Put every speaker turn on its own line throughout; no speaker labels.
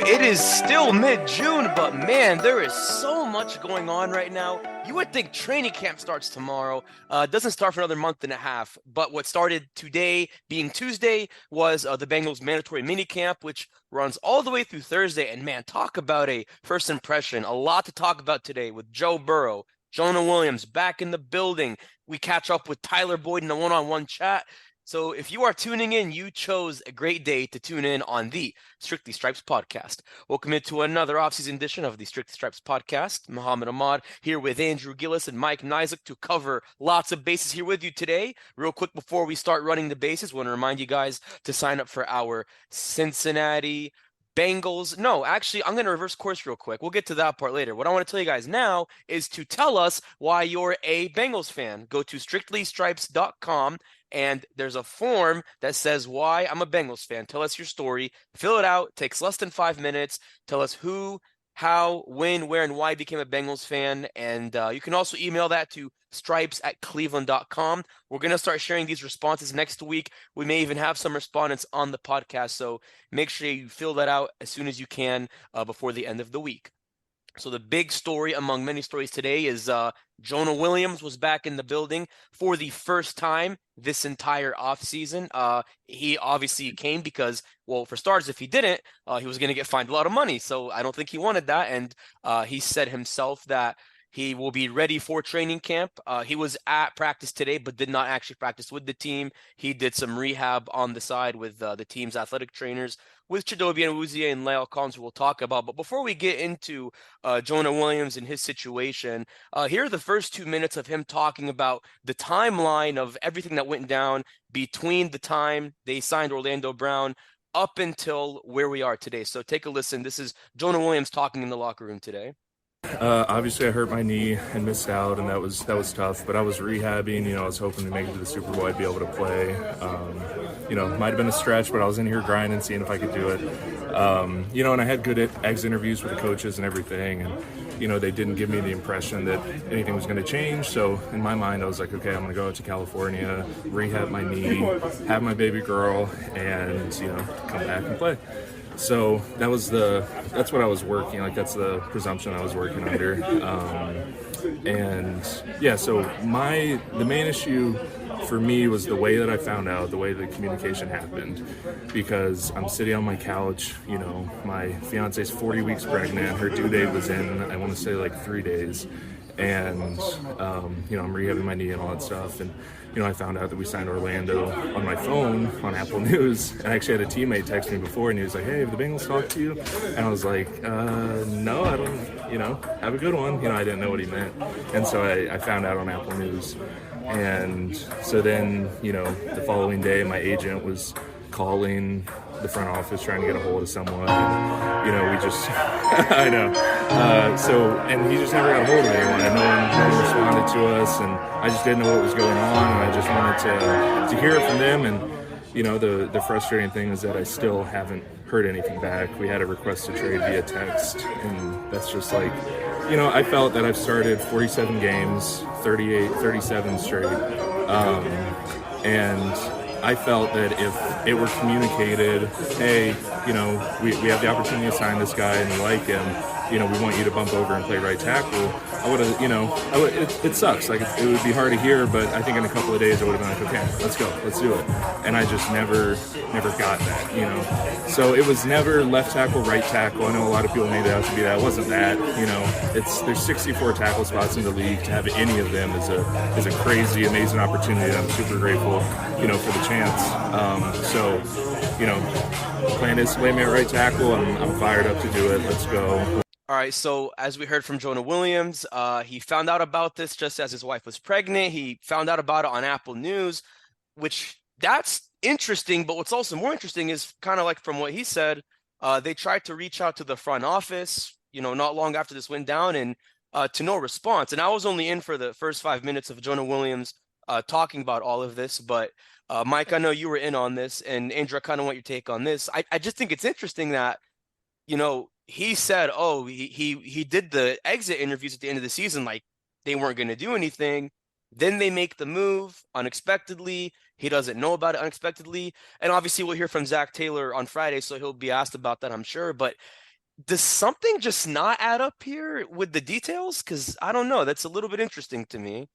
It is still mid-June, but man, there is so much going on right now. You would think training camp starts tomorrow. It doesn't start for another month and a half. But what started today, being Tuesday, was the Bengals mandatory mini camp, which runs all the way through Thursday. And man, talk about a first impression. A lot to talk about today with Joe Burrow, Jonah Williams back in the building. We catch up with Tyler Boyd in a one-on-one chat. So if you are tuning in, you chose a great day to tune in on the Strictly Stripes podcast. Welcome into another offseason edition of the Strictly Stripes podcast. Muhammad Ahmad here with Andrew Gillis and Mike Nizick to cover lots of bases here with you today. Real quick before we start running the bases, I want to remind you guys to sign up for our Cincinnati Bengals. No, actually, I'm going to reverse course real quick. We'll get to that part later. What I want to tell you guys now is to tell us why you're a Bengals fan. Go to strictlystripes.com. And there's a form that says why I'm a Bengals fan. Tell us your story. Fill it out. Takes less than 5 minutes. Tell us who, how, when, where, and why you became a Bengals fan. And you can also email that to stripes@cleveland.com. We're going to start sharing these responses next week. We may even have some respondents on the podcast. So make sure you fill that out as soon as you can before the end of the week. So the big story among many stories today is Jonah Williams was back in the building for the first time this entire offseason. He obviously came because, well, for starters, if he didn't, he was going to get fined a lot of money. So I don't think he wanted that. And he said himself that he will be ready for training camp. He was at practice today, but did not actually practice with the team. He did some rehab on the side with the team's athletic trainers, with Chidobe Awuzie and Lyle Collins, who we'll talk about. But before we get into Jonah Williams and his situation, here are the first 2 minutes of him talking about the timeline of everything that went down between the time they signed Orlando Brown up until where we are today. So take a listen. This is Jonah Williams talking in the locker room today.
Obviously, I hurt my knee and missed out, and that was tough. But I was rehabbing. I was hoping to make it to the Super Bowl. I'd be able to play. Might have been a stretch, but I was in here grinding, seeing if I could do it. And I had good exit interviews with the coaches and everything, and they didn't give me the impression that anything was going to change. So in my mind, I was like, okay, I'm going to go out to California, rehab my knee, have my baby girl, and come back and play. So that's what I was working, like that's the presumption I was working under. So the main issue for me was the way that I found out, the way the communication happened, because I'm sitting on my couch, my fiance's 40 weeks pregnant, her due date was in, I want to say like 3 days. And, I'm rehabbing my knee and all that stuff. And, I found out that we signed Orlando on my phone on Apple News. And I actually had a teammate text me before, and he was like, hey, have the Bengals talked to you? And I was like, no, I don't, have a good one. I didn't know what he meant. And so I found out on Apple News. And so then, the following day, my agent was calling the front office trying to get a hold of someone. And, we just, I know. And he just never got a hold of anyone, and no one responded to us, and I just didn't know what was going on, and I just wanted to hear it from them. And, the frustrating thing is that I still haven't heard anything back. We had a request to trade via text, and that's just like, I felt that I've started 47 games, 37 straight, and I felt that if it were communicated, hey, we have the opportunity to sign this guy and we like him, we want you to bump over and play right tackle, I would have, it sucks. Like, it would be hard to hear, but I think in a couple of days I would have been like, okay, let's go, let's do it. And I just never got that, So it was never left tackle, right tackle. I know a lot of people made it out to be that. It wasn't that, there's 64 tackle spots in the league. To have any of them is a crazy, amazing opportunity. I'm super grateful, for the chance. The plan is to play me at right tackle. I'm fired up to do it. Let's go.
All right, so as we heard from Jonah Williams, he found out about this just as his wife was pregnant. He found out about it on Apple News, which that's interesting. But what's also more interesting is kind of like from what he said, they tried to reach out to the front office, not long after this went down, and to no response. And I was only in for the first 5 minutes of Jonah Williams talking about all of this. But Mike, I know you were in on this, and Andrew, I kind of want your take on this. I just think it's interesting that, he said, oh, he did the exit interviews at the end of the season like they weren't going to do anything. Then they make the move unexpectedly. He doesn't know about it unexpectedly. And obviously we'll hear from Zac Taylor on Friday, so he'll be asked about that, I'm sure. But Does something just not add up here with the details? Because I don't know. That's a little bit interesting to me.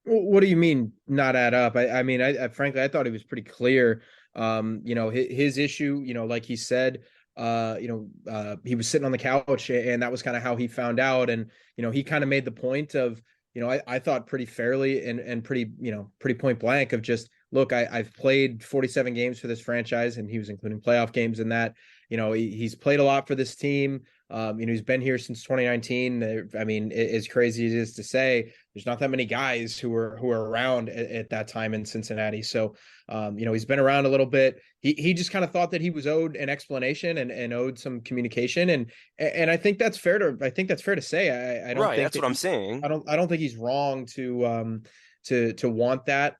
What do you mean not add up? I mean, I frankly, I thought he was pretty clear. His issue, like he said, he was sitting on the couch, and that was kind of how he found out. And, he kind of made the point of, I thought pretty fairly and pretty, pretty point blank of just, look, I've played 47 games for this franchise, and he was including playoff games in that. He's played a lot for this team. He's been here since 2019. I mean, as crazy as it is to say, there's not that many guys who are around at that time in Cincinnati. So, he's been around a little bit. He just kind of thought that he was owed an explanation and owed some communication, and I think that's fair to say. I don't
Right.
think
That's
that
what I'm saying.
I don't think he's wrong to want that.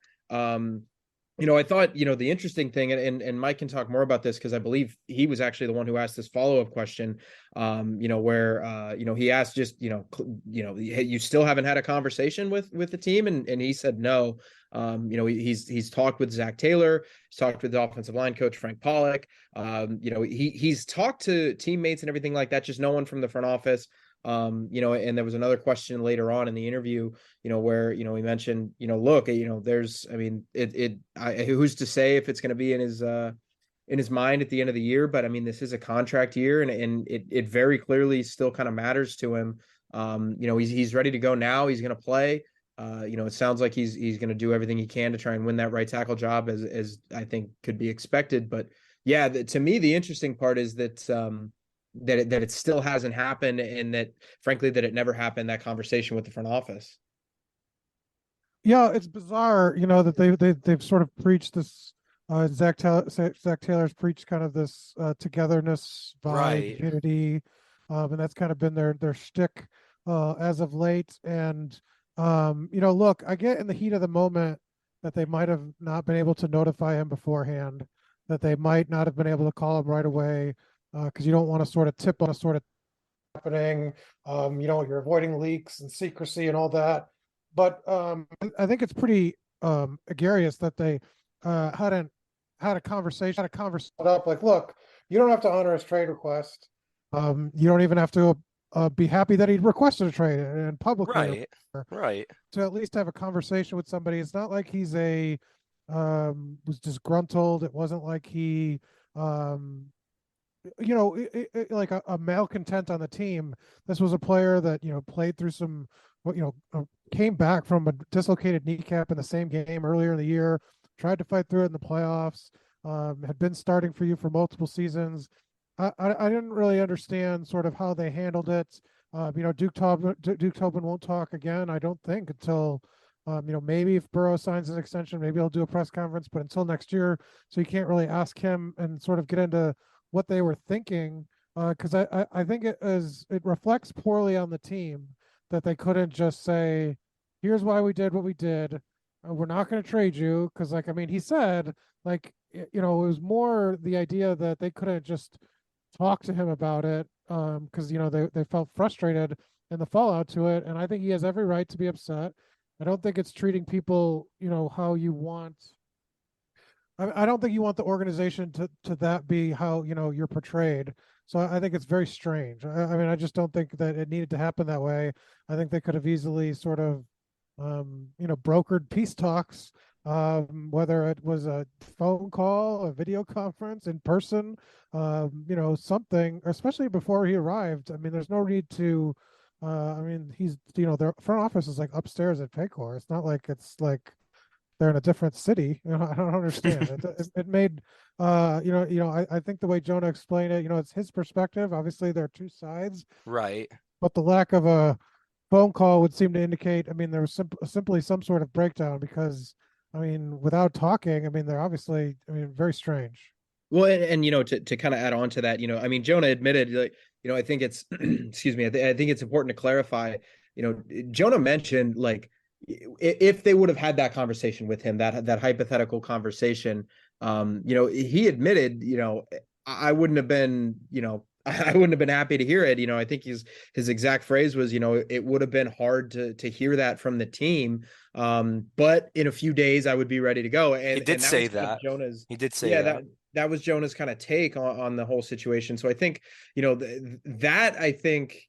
I thought, the interesting thing, and Mike can talk more about this because I believe he was actually the one who asked this follow-up question, where, he asked just, hey, you still haven't had a conversation with the team. And he said, no. He's talked with Zac Taylor, he's talked with the offensive line coach, Frank Pollock. He's talked to teammates and everything like that, just no one from the front office. And there was another question later on in the interview, where, he mentioned, look, there's, I mean, who's to say if it's going to be in his mind at the end of the year, but I mean, this is a contract year, and it very clearly still kind of matters to him. He's ready to go now. He's going to play. It sounds like he's going to do everything he can to try and win that right tackle job, as I think could be expected. But yeah, to me, the interesting part is that, that it still hasn't happened, and that frankly that it never happened, that conversation with the front office.
Yeah, it's bizarre, that they've sort of preached this. Zach Taylor's preached kind of this togetherness, vibe,
Right.
unity, and that's kind of been their shtick as of late. And look, I get in the heat of the moment that they might have not been able to notify him beforehand, that they might not have been able to call him right away, because you don't want to sort of tip on a sort of happening. You're avoiding leaks and secrecy and all that. But I think it's pretty egregious that they hadn't had a conversation up. Like, look, you don't have to honor his trade request. You don't even have to be happy that he requested a trade and publicly,
Right. Right.
to at least have a conversation with somebody. It's not like he's was disgruntled. It wasn't like he like a malcontent on the team. This was a player that played through some, came back from a dislocated kneecap in the same game earlier in the year, tried to fight through it in the playoffs, had been starting for you for multiple seasons. I didn't really understand sort of how they handled it. Duke Tobin won't talk again, I don't think, until maybe if Burrow signs an extension, maybe he'll do a press conference, but until next year. So you can't really ask him and sort of get into what they were thinking, because I think it reflects poorly on the team that they couldn't just say, here's why we did what we did. We're not going to trade you, because he said, like, it was more the idea that they couldn't just talk to him about it, because they felt frustrated in the fallout to it, and I think he has every right to be upset. I don't think it's treating people how you want. I don't think you want the organization to that be how you're portrayed. So I think it's very strange. I just don't think that it needed to happen that way. I think they could have easily sort of brokered peace talks, whether it was a phone call, a video conference, in person, something, especially before he arrived. I mean, there's no need to. He's their front office is like upstairs at Paycor. It's not like it's like they're in a different city. I don't understand. It made, I think the way Jonah explained it, it's his perspective. Obviously, there are two sides,
Right.
but the lack of a phone call would seem to indicate, there was simply some sort of breakdown, because, without talking, they're obviously, very strange.
Well, and to kind of add on to that, Jonah admitted, like, I think it's excuse me, I think it's important to clarify. Jonah mentioned, like, if they would have had that conversation with him, that hypothetical conversation, he admitted, I wouldn't have been, I wouldn't have been happy to hear it. I think his exact phrase was, it would have been hard to hear that from the team. But in a few days I would be ready to go.
He did
And that
say
was kind of
that.
Jonah's,
He did say
yeah,
that.
that was Jonah's kind of take on the whole situation. So I think, that I think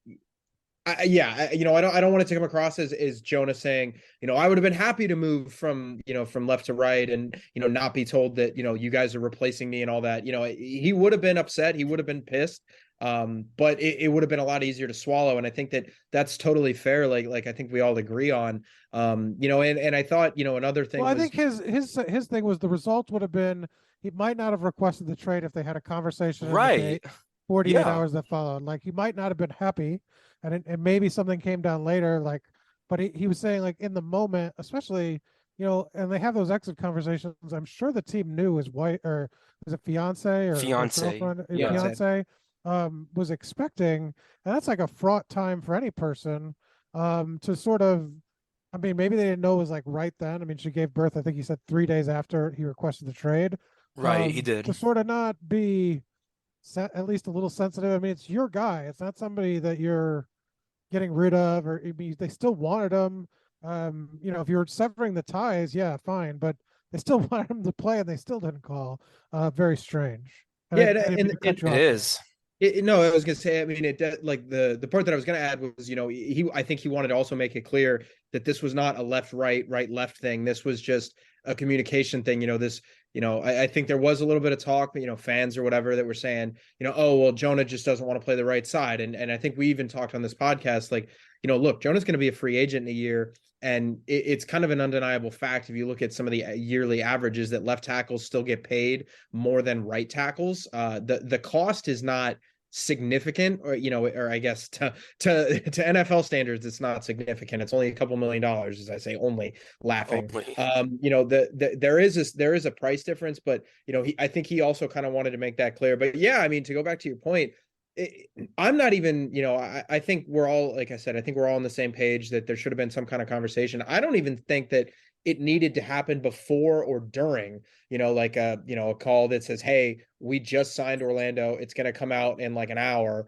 I don't want it to come across as Jonah saying, I would have been happy to move from left to right and, not be told that, you guys are replacing me and all that. He would have been upset. He would have been pissed. But it would have been a lot easier to swallow. And I think that's totally fair. Like I think we all agree on, and I thought, another thing
Well, I
was,
think his thing was the result would have been he might not have requested the trade if they had a conversation in the day,
Right.
48
Yeah.
hours that followed. Like he might not have been happy, and maybe something came down later. Like, but he was saying like in the moment, especially and they have those exit conversations. I'm sure the team knew his wife or was it fiance or
Fiance.
girlfriend,
Yeah.
fiance, was expecting, and that's like a fraught time for any person, to sort of. I mean, maybe they didn't know it was like right then. I mean, she gave birth, I think he said 3 days after he requested the trade.
Right. He did.
To sort of not be at least a little sensitive. I mean, it's your guy. It's not somebody that you're getting rid of, or I mean, they still wanted him. If you're severing the ties, yeah, fine, but they still wanted him to play, and they still didn't call. Very strange. And
yeah.
I didn't mean to cut you
It
off there.
is.
No, I was gonna say. I mean, like the part that I was gonna add was, I think he wanted to also make it clear that this was not a left right right left thing. This was just a communication thing. I think there was a little bit of talk, fans or whatever that were saying, oh well, Jonah just doesn't want to play the right side, and I think we even talked on this podcast, like, look, Jonah's going to be a free agent in a year. And it's kind of an undeniable fact if you look at some of the yearly averages that left tackles still get paid more than right tackles. The cost is not significant, or I guess to NFL standards, it's not significant. It's only a couple $1,000,000, as I say, only laughing.
Only.
There is a price difference, but I think he also kind of wanted to make that clear. But yeah, I mean, to go back to your point, I'm not even, I think we're all, like I said, I think we're all on the same page that there should have been some kind of conversation. I don't even think that it needed to happen before or during, like a call that says, hey, we just signed Orlando. It's going to come out in like an hour,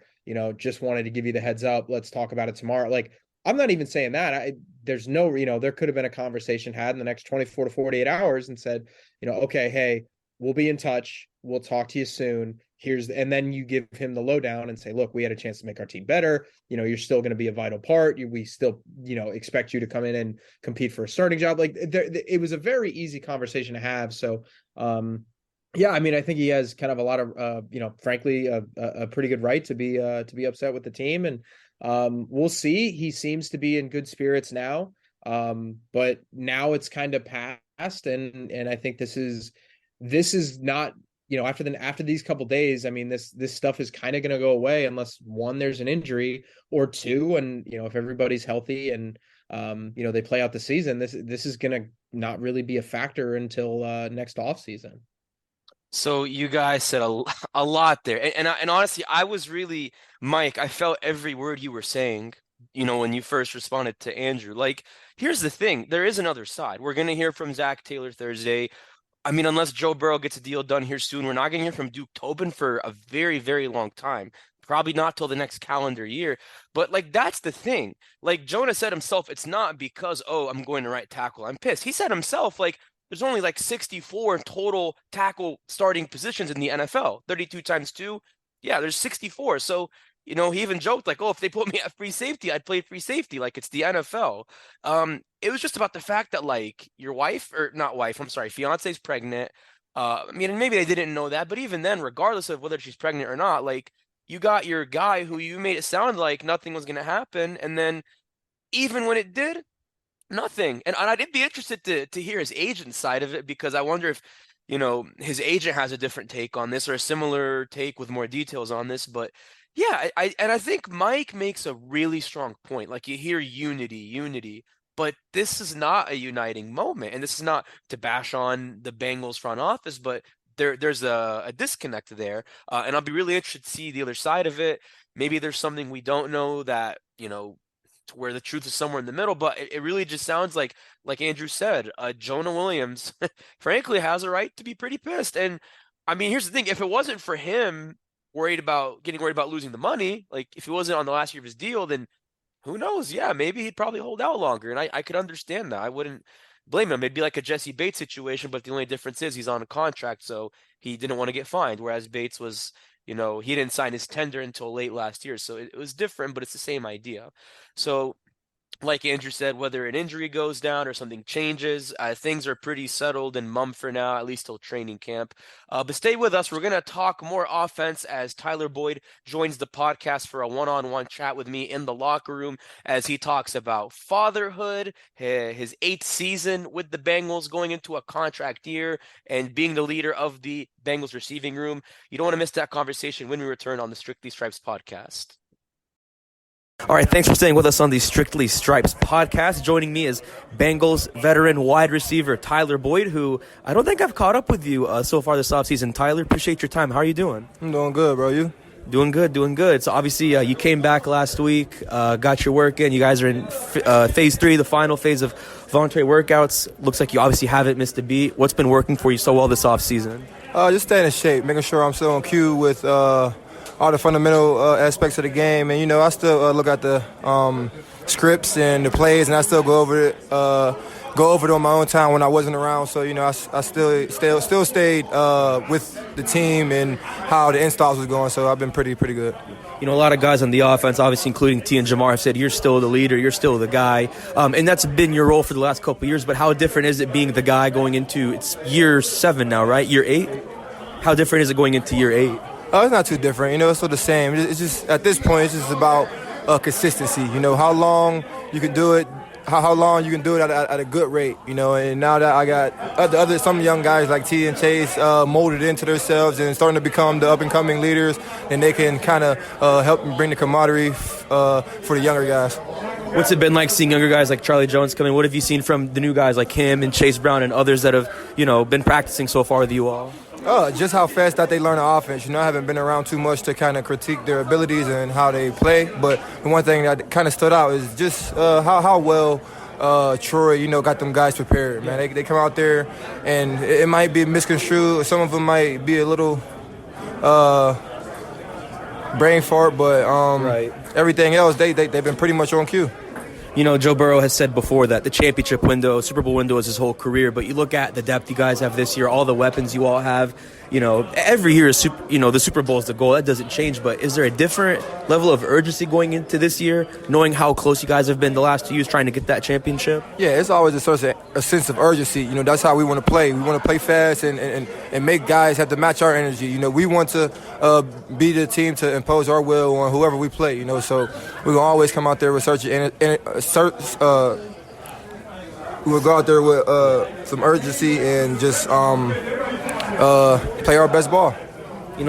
just wanted to give you the heads up. Let's talk about it tomorrow. Like, I'm not even saying that. There's no, there could have been a conversation had in the next 24 to 48 hours and said, okay, hey, we'll be in touch. We'll talk to you soon. And then you give him the lowdown and say, look, we had a chance to make our team better. You're still going to be a vital part. We still, expect you to come in and compete for a starting job. Like, it was a very easy conversation to have. So, yeah, I mean, I think he has kind of a lot of, frankly, a pretty good right to be upset with the team. And we'll see. He seems to be in good spirits now. But now it's kind of past. And I think this is not, after these couple days, I mean, this stuff is kind of going to go away unless, one, there's an injury, or two, and if everybody's healthy and they play out the season, this is going to not really be a factor until next off season.
So you guys said a lot there, and honestly, I was really, Mike, I felt every word you were saying. When you first responded to Andrew. Like, here's the thing: there is another side. We're gonna hear from Zac Taylor Thursday. I mean, unless Joe Burrow gets a deal done here soon, we're not going to hear from Duke Tobin for a very, very long time. Probably not till the next calendar year. But, like, that's the thing. Like, Jonah said himself, it's not because, oh, I'm going to right tackle, I'm pissed. He said himself, like, there's only like 64 total tackle starting positions in the NFL. 32 times 2. Yeah, there's 64. So, he even joked like, oh, if they put me at free safety, I'd play free safety. Like, it's the NFL. It was just about the fact that, like, your wife, or not wife, I'm sorry, fiance's pregnant. I mean, and maybe they didn't know that, but even then, regardless of whether she's pregnant or not, like, you got your guy who you made it sound like nothing was going to happen. And then even when it did, nothing. And I'd be interested to hear his agent's side of it, because I wonder if, his agent has a different take on this or a similar take with more details on this. But yeah, I think Mike makes a really strong point. Like, you hear unity, but this is not a uniting moment, and this is not to bash on the Bengals front office, but there's a disconnect there, and I'll be really interested to see the other side of it. Maybe there's something we don't know that, to where the truth is somewhere in the middle, but it really just sounds like Andrew said, Jonah Williams, frankly, has a right to be pretty pissed. And I mean, here's the thing: if it wasn't for him, getting worried about losing the money. Like if he wasn't on the last year of his deal, then who knows? Yeah, maybe he'd probably hold out longer. And I could understand that. I wouldn't blame him. It'd be like a Jesse Bates situation, but the only difference is he's on a contract, so he didn't want to get fined. Whereas Bates was, he didn't sign his tender until late last year. So it was different, but it's the same idea. So like Andrew said, whether an injury goes down or something changes, things are pretty settled and mum for now, at least till training camp. But stay with us. We're going to talk more offense as Tyler Boyd joins the podcast for a one-on-one chat with me in the locker room as he talks about fatherhood, his 8th season with the Bengals, going into a contract year, and being the leader of the Bengals receiving room. You don't want to miss that conversation when we return on the Strictly Stripes podcast. All right, thanks for staying with us on the Strictly Stripes podcast. Joining me is Bengals veteran wide receiver Tyler Boyd, who I don't think I've caught up with you so far this offseason. Tyler, appreciate your time. How are you doing?
I'm doing good, bro. You?
Doing good. So obviously you came back last week, got your work in. You guys are in phase 3, the final phase of voluntary workouts. Looks like you obviously haven't missed a beat. What's been working for you so well this offseason?
Just staying in shape, making sure I'm still on cue with all the fundamental aspects of the game. And, I still look at the scripts and the plays, and I still go over it on my own time when I wasn't around. So, I still stayed with the team and how the installs was going. So I've been pretty good.
A lot of guys on the offense, obviously including T and Jamar, have said you're still the leader, you're still the guy. And that's been your role for the last couple of years. But how different is it being the guy going into, it's year 7 now, right? Year 8? How different is it going into year 8?
It's not too different. It's still the same. It's just, at this point, it's just about consistency. How long you can do it, how long you can do it at a good rate. And now that I got some young guys like T and Chase molded into themselves and starting to become the up-and-coming leaders, and they can kind of help bring the camaraderie for the younger guys.
What's it been like seeing younger guys like Charlie Jones come in? What have you seen from the new guys like him and Chase Brown and others that have, been practicing so far with you all?
Just how fast that they learn the offense. I haven't been around too much to kind of critique their abilities and how they play. But the one thing that kind of stood out is just how well Troy, got them guys prepared, man. They come out there, and it might be misconstrued. Some of them might be a little brain fart, but
right.
Everything else, they've been pretty much on cue.
Joe Burrow has said before that the championship window, Super Bowl window is his whole career, but you look at the depth you guys have this year, all the weapons you all have, every year is the Super Bowl is the goal. That doesn't change, but is there a different level of urgency going into this year, knowing how close you guys have been the last 2 years trying to get that championship?
Yeah, it's always a sense of urgency. That's how we want to play. We want to play fast and make guys have to match our energy. We want to be the team to impose our will on whoever we play, so we're going to always come out there with we'll go out there with some urgency and just play our best ball.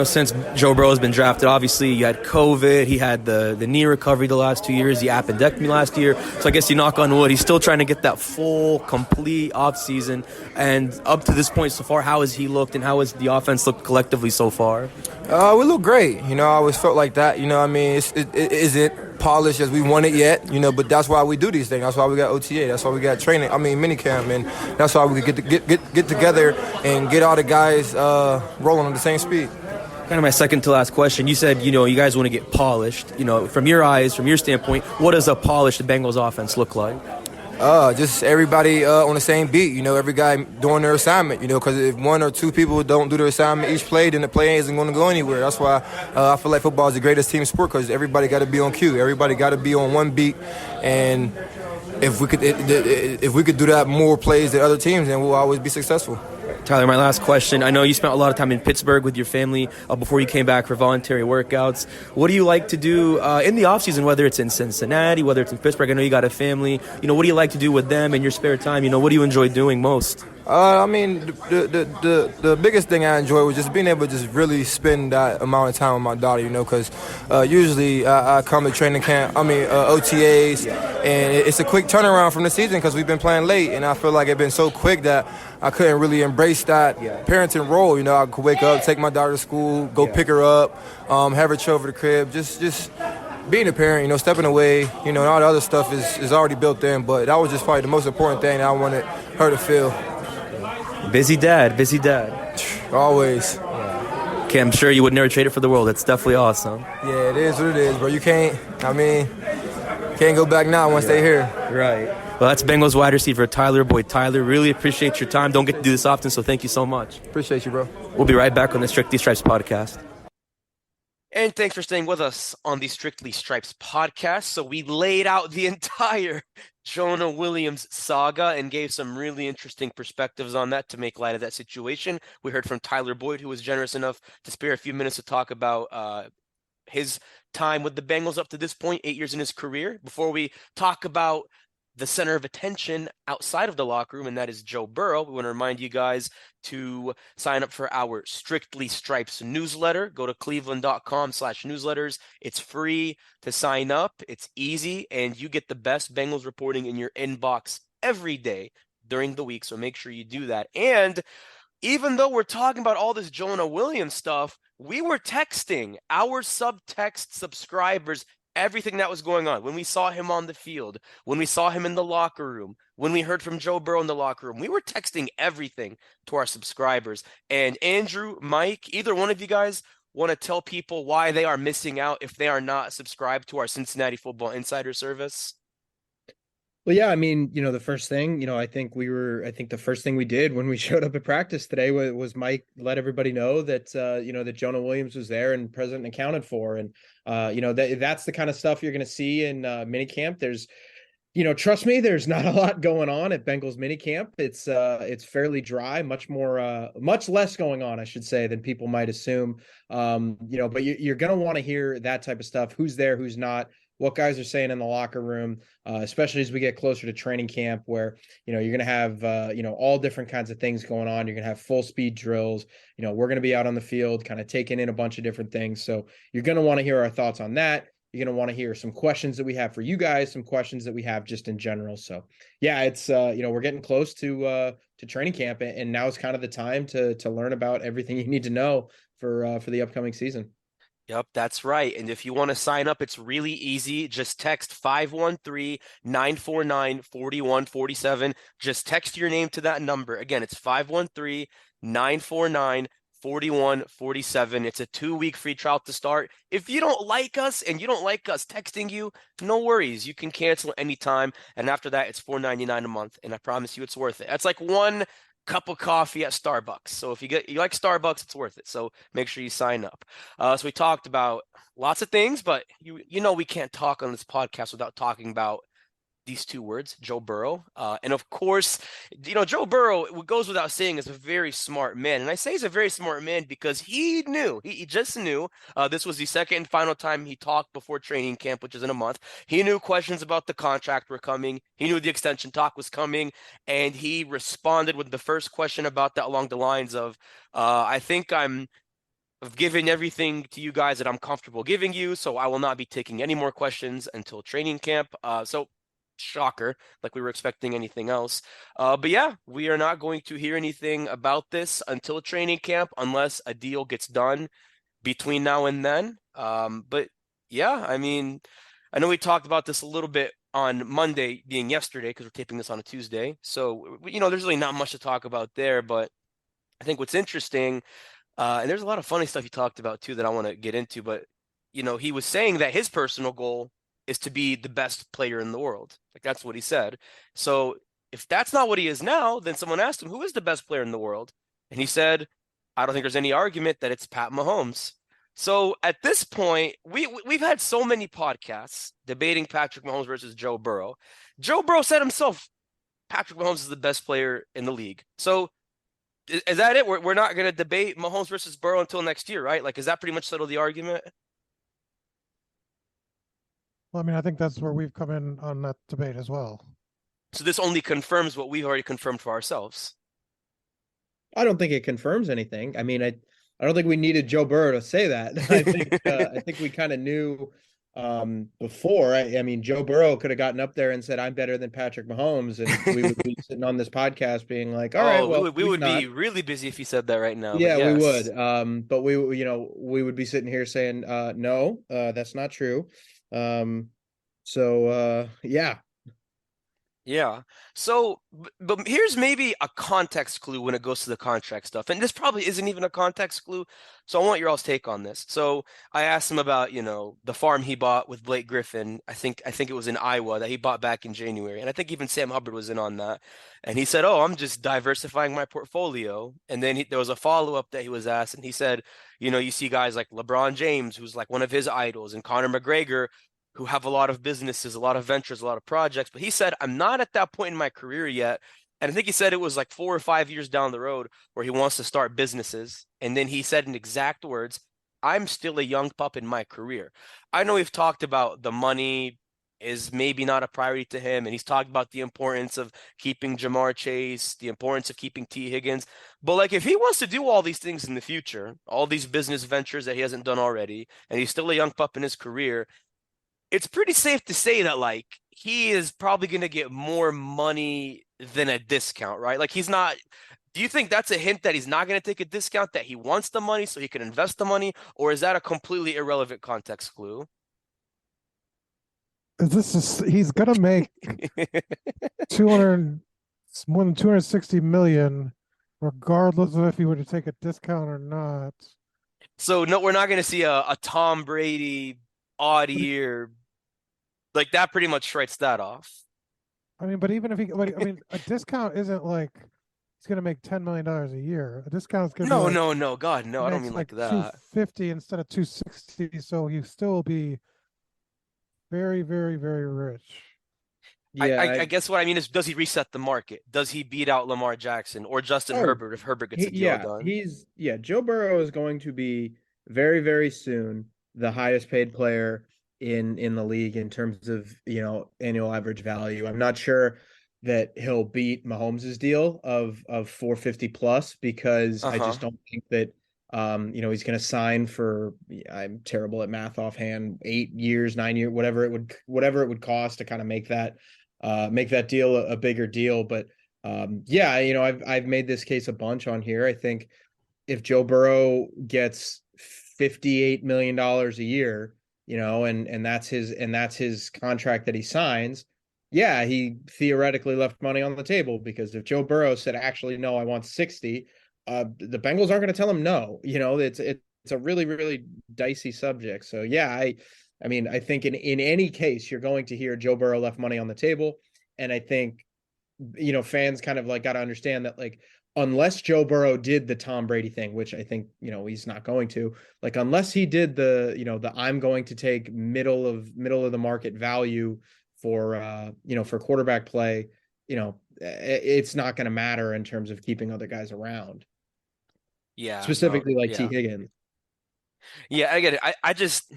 Since Joe Burrow has been drafted, obviously you had COVID, he had the knee recovery the last 2 years, the appendectomy last year. So I guess you knock on wood, he's still trying to get that full, complete offseason. And up to this point so far, how has he looked and how has the offense looked collectively so far?
We look great. I always felt like that. It isn't polished as we want it yet, but that's why we do these things. That's why we got OTA. That's why we got training. Minicamp, and that's why we get together and get all the guys rolling on the same speed.
Kind of my second to last question. You said, you guys want to get polished. From your eyes, from your standpoint, what does a polished Bengals offense look like?
Just everybody on the same beat, every guy doing their assignment, because if one or two people don't do their assignment each play, then the play isn't going to go anywhere. That's why I feel like football is the greatest team sport, because everybody got to be on cue. Everybody got to be on one beat, and if we could do that more plays than other teams, then we'll always be successful.
Tyler, my last question. I know you spent a lot of time in Pittsburgh with your family before you came back for voluntary workouts. What do you like to do in the offseason, whether it's in Cincinnati, whether it's in Pittsburgh? I know you got a family. What do you like to do with them in your spare time? What do you enjoy doing most?
The biggest thing I enjoy was just being able to just really spend that amount of time with my daughter, because usually I come to training camp, OTAs, and it's a quick turnaround from the season because we've been playing late, and I feel like it's been so quick that I couldn't really embrace that parenting role. I could wake up, take my daughter to school, go pick her up, have her chill over the crib, just being a parent, stepping away, and all the other stuff is already built in, but that was just probably the most important thing that I wanted her to feel.
Busy dad.
Always.
Okay, I'm sure you would never trade it for the world. It's definitely awesome.
Yeah, it is what it is, bro. You can't go back now once they're here.
Right. Well, that's Bengals wide receiver Tyler Boyd. Tyler, really appreciate your time. Don't get to do this often, so thank you so much.
Appreciate you, bro.
We'll be right back on the Strictly Stripes podcast.
And thanks for staying with us on the Strictly Stripes podcast. So we laid out the entire Jonah Williams saga and gave some really interesting perspectives on that to make light of that situation. We heard from Tyler Boyd, who was generous enough to spare a few minutes to talk about his time with the Bengals up to this point, 8 years in his career. Before we talk about the center of attention outside of the locker room, and that is Joe Burrow, we want to remind you guys to sign up for our Strictly Stripes newsletter. Go to cleveland.com/newsletters. It's free to sign up. It's easy, and you get the best Bengals reporting in your inbox every day during the week, so make sure you do that. And even though we're talking about all this Jonah Williams stuff, we were texting our subtext subscribers everything that was going on. When we saw him on the field, when we saw him in the locker room, when we heard from Joe Burrow in the locker room, we were texting everything to our subscribers. And Andrew, Mike, either one of you guys want to tell people why they are missing out if they are not subscribed to our Cincinnati Football Insider service?
Well, yeah, I mean, the first thing, I think the first thing we did when we showed up at practice today was Mike let everybody know that, that Jonah Williams was there and present and accounted for. And, that's the kind of stuff you're going to see in minicamp. There's, trust me, there's not a lot going on at Bengals minicamp. It's fairly dry, much less going on, I should say, than people might assume. But you're going to want to hear that type of stuff. Who's there, who's not, what guys are saying in the locker room, especially as we get closer to training camp where, you're going to have, all different kinds of things going on. You're going to have full speed drills. We're going to be out on the field kind of taking in a bunch of different things. So you're going to want to hear our thoughts on that. You're going to want to hear some questions that we have for you guys, some questions that we have just in general. So yeah, it's, we're getting close to training camp, and now is kind of the time to learn about everything you need to know for the upcoming season.
Yep, that's right. And if you want to sign up, it's really easy. Just text 513-949-4147. Just text your name to that number. Again, it's 513-949-4147. It's a 2-week free trial to start. If you don't like us and you don't like us texting you, no worries. You can cancel anytime. And after that, it's $4.99 a month. And I promise you it's worth it. That's like one cup of coffee at Starbucks. So if you like Starbucks, it's worth it. So make sure you sign up. So we talked about lots of things, but we can't talk on this podcast without talking about these two words, Joe Burrow. And of course, Joe Burrow, it goes without saying, is a very smart man. And I say he's a very smart man because he knew, he just knew this was the second and final time he talked before training camp, which is in a month. He knew questions about the contract were coming. He knew the extension talk was coming. And he responded with the first question about that along the lines of, I think I've given everything to you guys that I'm comfortable giving you, so I will not be taking any more questions until training camp. So shocker, like we were expecting anything else. But yeah, we are not going to hear anything about this until training camp unless a deal gets done between now and then. But yeah, I mean, I know we talked about this a little bit on Monday being yesterday because we're taping this on a Tuesday. So, there's really not much to talk about there, but I think what's interesting, and there's a lot of funny stuff he talked about too that I want to get into, but he was saying that his personal goal is to be the best player in the world. Like that's what he said. So if that's not what he is now, then someone asked him, who is the best player in the world? And he said, I don't think there's any argument that it's Pat Mahomes. So at this point, we've had so many podcasts debating Patrick Mahomes versus Joe Burrow. Joe Burrow said himself, Patrick Mahomes is the best player in the league. So is that it? We're not going to debate Mahomes versus Burrow until next year, right? Like, is that pretty much settled the argument?
Well, I mean, I think that's where we've come in on that debate as well.
So this only confirms what we've already confirmed for ourselves.
I don't think it confirms anything. I mean, I don't think we needed Joe Burrow to say that. I think we kind of knew before. I mean, Joe Burrow could have gotten up there and said, "I'm better than Patrick Mahomes," and we would be sitting on this podcast being like, "All right, well,
we would be really busy if he said that right now."
Yeah,
yes.
we would. But we would be sitting here saying, "No, that's not true." Yeah.
Yeah. So, but here's maybe a context clue when it goes to the contract stuff. And this probably isn't even a context clue. So I want your all's take on this. So I asked him about, the farm he bought with Blake Griffin. I think it was in Iowa that he bought back in January. And I think even Sam Hubbard was in on that. And he said, "Oh, I'm just diversifying my portfolio." And then there was a follow-up that he was asked, and he said, you see guys like LeBron James, who's like one of his idols, and Conor McGregor, who have a lot of businesses, a lot of ventures, a lot of projects. But he said, "I'm not at that point in my career yet." And I think he said it was like 4 or 5 years down the road where he wants to start businesses. And then he said in exact words, "I'm still a young pup in my career." I know we've talked about the money is maybe not a priority to him. And he's talked about the importance of keeping Jamar Chase, the importance of keeping T. Higgins. But like if he wants to do all these things in the future, all these business ventures that he hasn't done already, and he's still a young pup in his career, it's pretty safe to say that like he is probably going to get more money than a discount, right? Like he's not. Do you think that's a hint that he's not going to take a discount, that he wants the money so he can invest the money, or is that a completely irrelevant context clue?
He's gonna make 200 more than 260 million, regardless of if he were to take a discount or not.
So no, we're not going to see a Tom Brady odd year like that. Pretty much writes that off.
I mean, but even if a discount isn't like he's gonna make $10 million a year. A discount is gonna be
No,
like
no, no, God, no.
he
I don't
makes
mean like that.
250 instead of 260, so he still will be very, very, very rich.
Yeah,
I guess what I mean is, does he reset the market? Does he beat out Lamar Jackson or Justin
oh,
Herbert if Herbert gets a deal done?
Joe Burrow is going to be very, very soon the highest paid player in the league in terms of, annual average value. I'm not sure that he'll beat Mahomes' deal of 450 plus, because I
Uh-huh.
just don't think that he's going to sign for, I'm terrible at math offhand, 8 years, 9 years, whatever it would cost to kind of make that deal a bigger deal. But yeah, I've made this case a bunch on here. I think if Joe Burrow gets $58 million a year, and that's his contract that he signs, yeah, he theoretically left money on the table, because if Joe Burrow said, "Actually, no, I want 60," the Bengals aren't going to tell him no. It's a really, really dicey subject. So yeah, I mean, I think in any case, you're going to hear Joe Burrow left money on the table. And I think, fans kind of like got to understand that, like, unless Joe Burrow did the Tom Brady thing, which I think, he's not going to, like, unless he did the I'm going to take middle of the market value for quarterback play, it's not going to matter in terms of keeping other guys around,
Yeah, no,
specifically like T.
yeah.
Higgins.
Yeah, I get it. I just,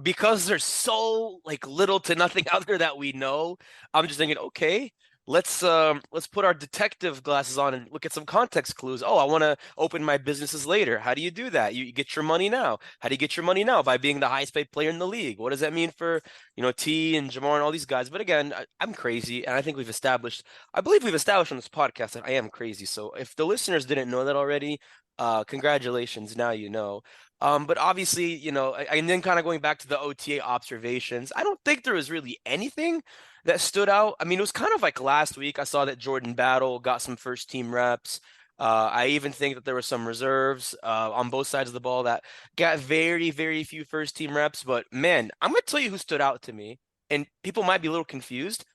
because there's so like little to nothing out there that we know, I'm just thinking, okay, let's put our detective glasses on and look at some context clues. Oh, I want to open my businesses later. How do you do that? You get your money now. How do you get your money now? By being the highest paid player in the league. What does that mean for, T and Jamar and all these guys? But again, I'm crazy, and I believe we've established on this podcast that I am crazy. So if the listeners didn't know that already, congratulations. Now you know. But obviously, and then kind of going back to the OTA observations, I don't think there was really anything that stood out. I mean, it was kind of like last week. I saw that Jordan Battle got some first team reps. I even think that there were some reserves on both sides of the ball that got very, very few first team reps. But man, I'm going to tell you who stood out to me, and people might be a little confused.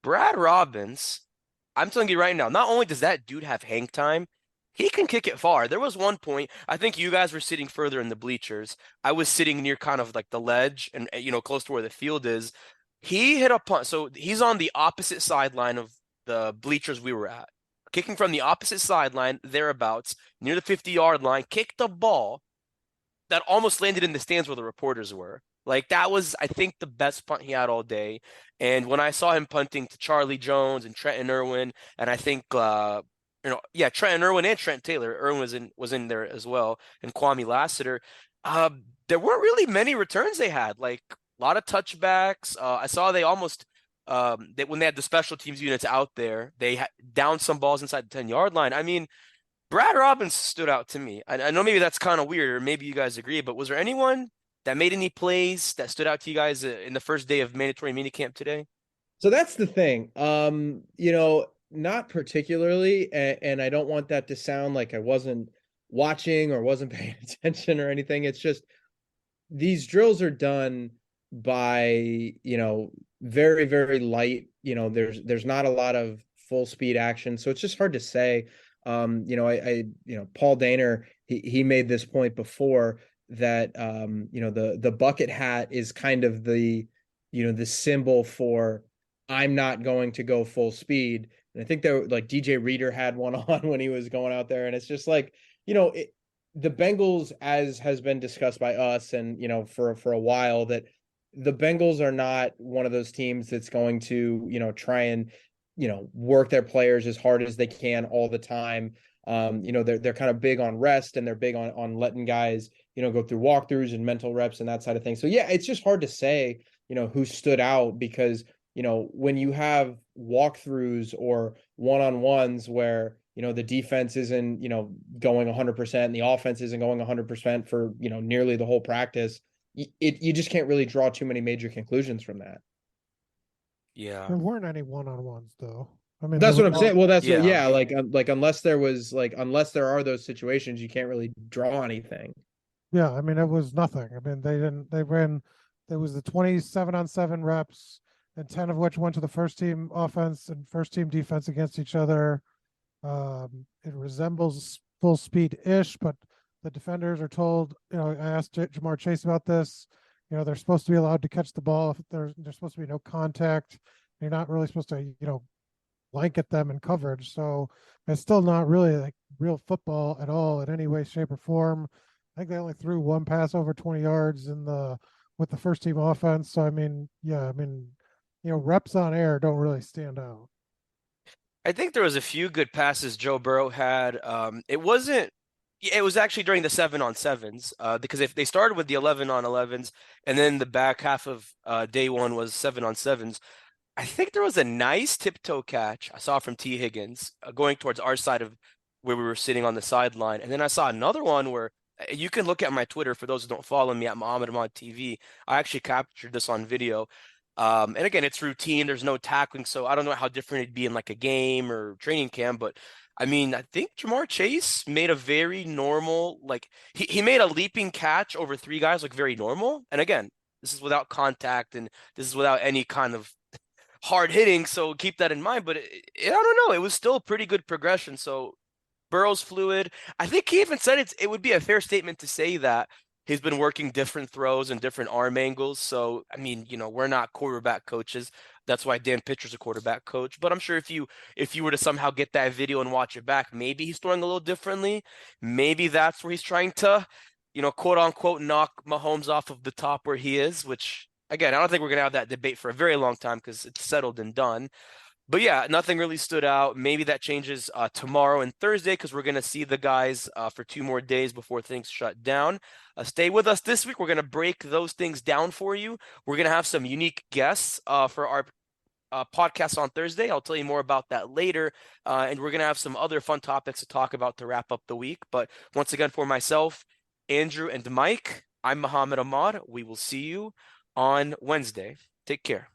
Brad Robbins, I'm telling you right now, not only does that dude have hang time, he can kick it far. There was one point, I think you guys were sitting further in the bleachers. I was sitting near kind of like the ledge and, close to where the field is. He hit a punt. So he's on the opposite sideline of the bleachers we were at. Kicking from the opposite sideline, thereabouts, near the 50-yard line, kicked the ball that almost landed in the stands where the reporters were. Like that was, I think, the best punt he had all day. And when I saw him punting to Charlie Jones and Trenton Irwin, and I think Trenton Irwin and Trent Taylor. Irwin was in there as well, and Kwame Lassiter. There weren't really many returns they had. Like a lot of touchbacks. I saw they almost when they had the special teams units out there, they downed some balls inside the 10-yard line. I mean, Brad Robbins stood out to me. I know maybe that's kind of weird, or maybe you guys agree, but was there anyone that made any plays that stood out to you guys in the first day of mandatory minicamp today?
So that's the thing. Not particularly, and I don't want that to sound like I wasn't watching or wasn't paying attention or anything. It's just these drills are done by, very, very light. There's not a lot of full speed action, so it's just hard to say. Paul Daner, he made this point before that the bucket hat is kind of the symbol for I'm not going to go full speed. And I think that like DJ Reader had one on when he was going out there, and it's just like, the Bengals, as has been discussed by us and for a while, that the Bengals are not one of those teams that's going to try and work their players as hard as they can all the time. They're kind of big on rest, and they're big on letting guys go through walkthroughs and mental reps and that side of things. So yeah, it's just hard to say who stood out, because when you have walkthroughs or one-on-ones where the defense isn't going 100% and the offense isn't going 100% for nearly the whole practice, you just can't really draw too many major conclusions from that.
Yeah.
There weren't any one-on-ones though. I mean,
That's what I'm saying. Well, that's
Yeah.
like unless there are those situations, you can't really draw anything.
yeah, I mean, it was nothing. I mean, there was the 27-on-7 reps, and 10 of which went to the first team offense and first team defense against each other. It resembles full speed-ish, but the defenders are told, I asked Jamar Chase about this, they're supposed to be allowed to catch the ball if there's supposed to be no contact. You're not really supposed to, blanket them in coverage. So it's still not really like real football at all in any way, shape, or form. I think they only threw one pass over 20 yards with the first team offense. So reps on air don't really stand out.
I think there was a few good passes Joe Burrow had. It was actually during the 7-on-7s, because if they started with the 11-on-11s, and then the back half of day one was 7-on-7s. I think there was a nice tiptoe catch I saw from T. Higgins going towards our side of where we were sitting on the sideline. And then I saw another one where you can look at my Twitter for those who don't follow me at Muhammad Ahmad TV. I actually captured this on video. And again, it's routine. There's no tackling. So I don't know how different it'd be in like a game or training camp. But I mean, I think Jamar Chase made a very normal, like he made a leaping catch over three guys, like very normal. And again, this is without contact and this is without any kind of hard hitting, so keep that in mind. But I don't know, it was still a pretty good progression. So Burrow's fluid. I think he even said it would be a fair statement to say that he's been working different throws and different arm angles. So I mean, we're not quarterback coaches. That's why Dan Pitcher's a quarterback coach. But I'm sure if you were to somehow get that video and watch it back, maybe he's throwing a little differently. Maybe that's where he's trying to, quote unquote, knock Mahomes off of the top where he is, which again, I don't think we're going to have that debate for a very long time because it's settled and done. But yeah, nothing really stood out. Maybe that changes tomorrow and Thursday because we're going to see the guys for 2 more days before things shut down. Stay with us this week. We're going to break those things down for you. We're going to have some unique guests for our podcast on Thursday. I'll tell you more about that later. And we're going to have some other fun topics to talk about to wrap up the week. But once again, for myself, Andrew, and Mike, I'm Muhammad Ahmad. We will see you on Wednesday. Take care.